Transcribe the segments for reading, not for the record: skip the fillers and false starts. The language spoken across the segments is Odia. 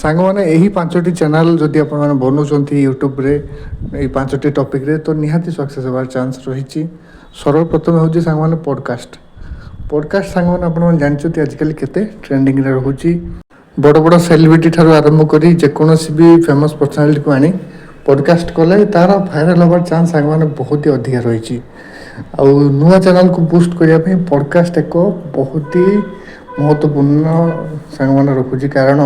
ସାଙ୍ଗମାନେ ଏହି 5ଟି ଚ୍ୟାନେଲ୍ ଯଦି ଆପଣମାନେ ବନାଉଛନ୍ତି ୟୁଟ୍ୟୁବରେ ଏଇ 5ଟି ଟପିକ୍ରେ ତ ନିହାତି ସକ୍ସେସ୍ ହେବାର ଚାନ୍ସ ରହିଛି। ସର୍ବପ୍ରଥମେ ହେଉଛି ସାଙ୍ଗମାନେ ପଡ଼କାଷ୍ଟ। ପଡ଼କାଷ୍ଟ ସାଙ୍ଗମାନେ ଆପଣମାନେ ଜାଣିଛନ୍ତି ଆଜିକାଲି କେତେ ଟ୍ରେଣ୍ଡିଂରେ ରହୁଛି। ବଡ଼ ବଡ଼ ସେଲିବ୍ରିଟି ଠାରୁ ଆରମ୍ଭ କରି ଯେକୌଣସି ବି ଫେମସ୍ ପର୍ସନାଲିଟିକୁ ଆଣି ପଡ଼କାଷ୍ଟ କଲେ ତା'ର ଭାଇରାଲ୍ ହେବାର ଚାନ୍ସ ସାଙ୍ଗମାନେ ବହୁତ ହି ଅଧିକା ରହିଛି। ଆଉ ନୂଆ ଚ୍ୟାନେଲ୍କୁ ବୁଷ୍ଟ କରିବା ପାଇଁ ପଡ଼କାଷ୍ଟ ଏକ ବହୁତ ହି ମହତ୍ତ୍ୱପୂର୍ଣ୍ଣ ସାଙ୍ଗମାନେ ରଖୁଛି। କାରଣ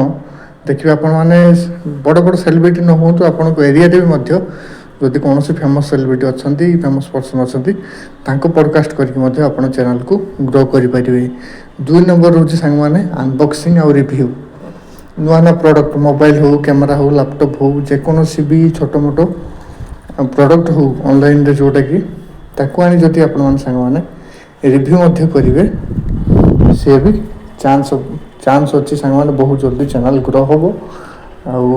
ଦେଖିବେ ଆପଣମାନେ ବଡ଼ ବଡ଼ ସେଲିବ୍ରିଟି ନ ହୁଅନ୍ତୁ, ଆପଣଙ୍କ ଏରିଆରେ ବି ମଧ୍ୟ ଯଦି କୌଣସି ଫେମସ୍ ସେଲିବ୍ରିଟି ଅଛନ୍ତି, ଫେମସ୍ ପର୍ସନ୍ ଅଛନ୍ତି, ତାଙ୍କ ପଡ଼କାଷ୍ଟ କରିକି ମଧ୍ୟ ଆପଣ ଚ୍ୟାନେଲ୍କୁ ଗ୍ରୋ କରିପାରିବେ। 2 ନମ୍ବର ହେଉଛି ସାଙ୍ଗମାନେ ଅନବକ୍ସିଂ ଆଉ ରିଭ୍ୟୁ। ନୂଆ ନୂଆ ପ୍ରଡ଼କ୍ଟ ମୋବାଇଲ୍ ହେଉ, କ୍ୟାମେରା ହେଉ, ଲ୍ୟାପଟପ୍ ହେଉ, ଯେକୌଣସି ବି ଛୋଟ ମୋଟ ପ୍ରଡ଼କ୍ଟ ହେଉ ଅନଲାଇନ୍ରେ ଯେଉଁଟାକି ତାକୁ ଆଣି ଯଦି ଆପଣମାନେ ସାଙ୍ଗମାନେ ରିଭ୍ୟୁ ମଧ୍ୟ କରିବେ, ସିଏ ବି ଚାନ୍ସ ଅଛି ସାଙ୍ଗମାନେ ବହୁତ ଜଲ୍ଦି ଚ୍ୟାନେଲ୍ ଗ୍ରୋ ହେବ ଆଉ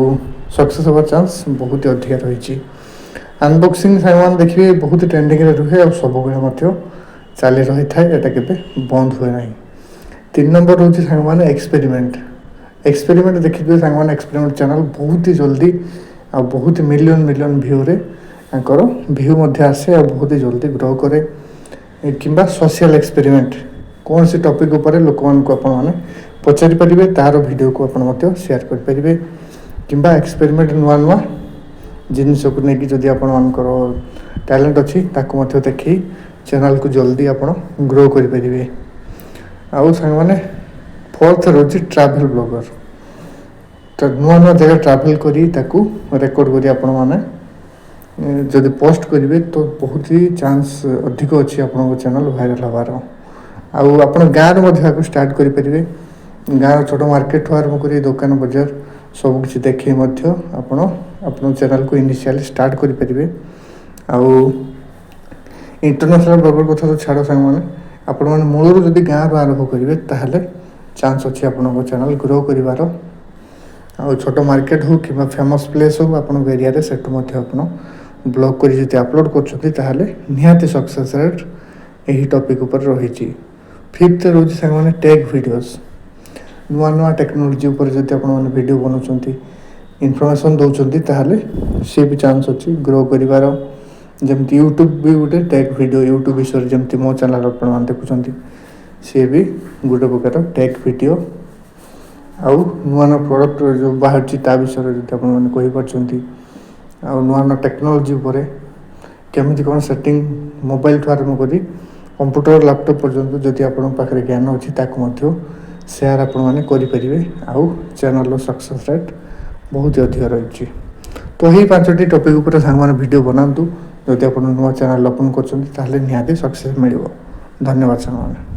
ସକ୍ସେସ୍ ହେବାର ଚାନ୍ସ ବହୁତ ଅଧିକା ରହିଛି। ଅନବକ୍ସିଂ ସାଙ୍ଗମାନେ ଦେଖିବେ ବହୁତ ଟ୍ରେଣ୍ଡିଂରେ ରୁହେ ଆଉ ସବୁବେଳେ ମଧ୍ୟ ଚାଲି ରହିଥାଏ, ଏଇଟା କେବେ ବନ୍ଦ ହୁଏ ନାହିଁ। 3 ନମ୍ବର ହେଉଛି ସାଙ୍ଗମାନେ ଏକ୍ସପେରିମେଣ୍ଟ ଦେଖିଥିବେ ସାଙ୍ଗମାନେ ଏକ୍ସପେରିମେଣ୍ଟ ଚ୍ୟାନେଲ୍ ବହୁତ ହି ଜଲ୍ଦି ଆଉ ବହୁତ ମିଲିୟନ୍ ଭ୍ୟୁରେ ତାଙ୍କର ଭ୍ୟୁ ମଧ୍ୟ ଆସେ ଆଉ ବହୁତ ଜଲ୍ଦି ଗ୍ରୋ କରେ। କିମ୍ବା ସୋସିଆଲ୍ ଏକ୍ସପେରିମେଣ୍ଟ କୌଣସି ଟପିକ୍ ଉପରେ ଲୋକମାନଙ୍କୁ ଆପଣମାନେ ପଚାରିପାରିବେ, ତା'ର ଭିଡ଼ିଓକୁ ଆପଣ ମଧ୍ୟ ସେୟାର କରିପାରିବେ। କିମ୍ବା ଏକ୍ସପେରିମେଣ୍ଟ ନୂଆ ନୂଆ ଜିନିଷକୁ ନେଇକି ଯଦି ଆପଣମାନଙ୍କର ଟ୍ୟାଲେଣ୍ଟ ଅଛି ତାକୁ ମଧ୍ୟ ଦେଖି ଚ୍ୟାନେଲ୍କୁ ଜଲ୍ଦି ଆପଣ ଗ୍ରୋ କରିପାରିବେ। ଆଉ ସାଙ୍ଗମାନେ 4th ହେଉଛି ଟ୍ରାଭେଲ୍ ବ୍ଲଗର୍। ନୂଆ ନୂଆ ଜାଗା ଟ୍ରାଭେଲ୍ କରି ତାକୁ ରେକର୍ଡ଼ କରି ଆପଣମାନେ ଯଦି ପୋଷ୍ଟ କରିବେ ତ ବହୁତ ହି ଚାନ୍ସ ଅଧିକ ଅଛି ଆପଣଙ୍କ ଚ୍ୟାନେଲ୍ ଭାଇରାଲ୍ ହେବାର। ଆଉ ଆପଣ ଗାଁରେ ମଧ୍ୟ ଆକୁ ଷ୍ଟାର୍ଟ କରିପାରିବେ। ଗାଁର ଛୋଟ ମାର୍କେଟଠୁ ଆରମ୍ଭ କରି ଦୋକାନ ବଜାର ସବୁକିଛି ଦେଖାଇ ମଧ୍ୟ ଆପଣ ଆପଣଙ୍କ ଚ୍ୟାନେଲ୍କୁ ଇନିସିଆଲି ଷ୍ଟାର୍ଟ କରିପାରିବେ। ଆଉ ଇଣ୍ଟରନ୍ୟାସନାଲ୍ ବ୍ଲଗର୍ କଥା ତ ଛାଡ଼ ସାଙ୍ଗମାନେ, ଆପଣମାନେ ମୂଳରୁ ଯଦି ଗାଁରୁ ଆରମ୍ଭ କରିବେ ତାହେଲେ ଚାନ୍ସ ଅଛି ଆପଣଙ୍କ ଚ୍ୟାନେଲ୍ ଗ୍ରୋ କରିବାର। ଆଉ ଛୋଟ ମାର୍କେଟ ହେଉ କିମ୍ବା ଫେମସ୍ ପ୍ଲେସ୍ ହେଉ ଆପଣଙ୍କ ଏରିଆରେ, ସେଠୁ ମଧ୍ୟ ଆପଣ ବ୍ଲଗ୍ କରି ଯଦି ଅପଲୋଡ଼ କରୁଛନ୍ତି ତାହେଲେ ନିହାତି ସକ୍ସେସ୍ ରେଟ୍ ଏହି ଟପିକ୍ ଉପରେ ରହିଛି। 5th ରହୁଛି ସାଙ୍ଗମାନେ ଟେକ୍ ଭିଡ଼ିଓସ୍। ନୂଆ ନୂଆ ଟେକ୍ନୋଲୋଜି ଉପରେ ଯଦି ଆପଣମାନେ ଭିଡ଼ିଓ ବନାଉଛନ୍ତି, ଇନଫର୍ମେସନ୍ ଦେଉଛନ୍ତି, ତାହେଲେ ସିଏ ବି ଚାନ୍ସ ଅଛି ଗ୍ରୋ କରିବାର। ଯେମିତି ୟୁଟ୍ୟୁବ୍ ବି ଗୋଟେ ଟେକ୍ ଭିଡ଼ିଓ, ୟୁଟ୍ୟୁବ୍ ବିଷୟରେ ଯେମିତି ମୋ ଚ୍ୟାନେଲ୍ ଆପଣମାନେ ଦେଖୁଛନ୍ତି, ସିଏ ବି ଗୋଟେ ପ୍ରକାର ଟେକ୍ ଭିଡ଼ିଓ। ଆଉ ନୂଆ ନୂଆ ପ୍ରଡ଼କ୍ଟ ଯେଉଁ ବାହାରୁଛି ତା ବିଷୟରେ ଯଦି ଆପଣମାନେ କହିପାରୁଛନ୍ତି, ଆଉ ନୂଆ ନୂଆ ଟେକ୍ନୋଲୋଜି ଉପରେ କେମିତି କ'ଣ ସେଟିଂ, ମୋବାଇଲ୍ଠୁ ଆରମ୍ଭ କରି କମ୍ପ୍ୟୁଟର ଲ୍ୟାପଟପ୍ ପର୍ଯ୍ୟନ୍ତ ଯଦି ଆପଣଙ୍କ ପାଖରେ ଜ୍ଞାନ ଅଛି ତାକୁ ମଧ୍ୟ ସେୟାର ଆପଣମାନେ କରିପାରିବେ। ଆଉ ଚ୍ୟାନେଲ୍ର ସକ୍ସେସ୍ ରେଟ୍ ବହୁତ ଅଧିକ ରହିଛି। ତ ଏହି 5ଟି ଟପିକ୍ ଉପରେ ସାଙ୍ଗମାନେ ଭିଡ଼ିଓ ବନାନ୍ତୁ। ଯଦି ଆପଣ ନୂଆ ଚ୍ୟାନେଲ୍ ଓପନ୍ କରୁଛନ୍ତି ତାହେଲେ ନିହାତି ସକ୍ସେସ୍ ମିଳିବ। ଧନ୍ୟବାଦ ସାଙ୍ଗମାନେ।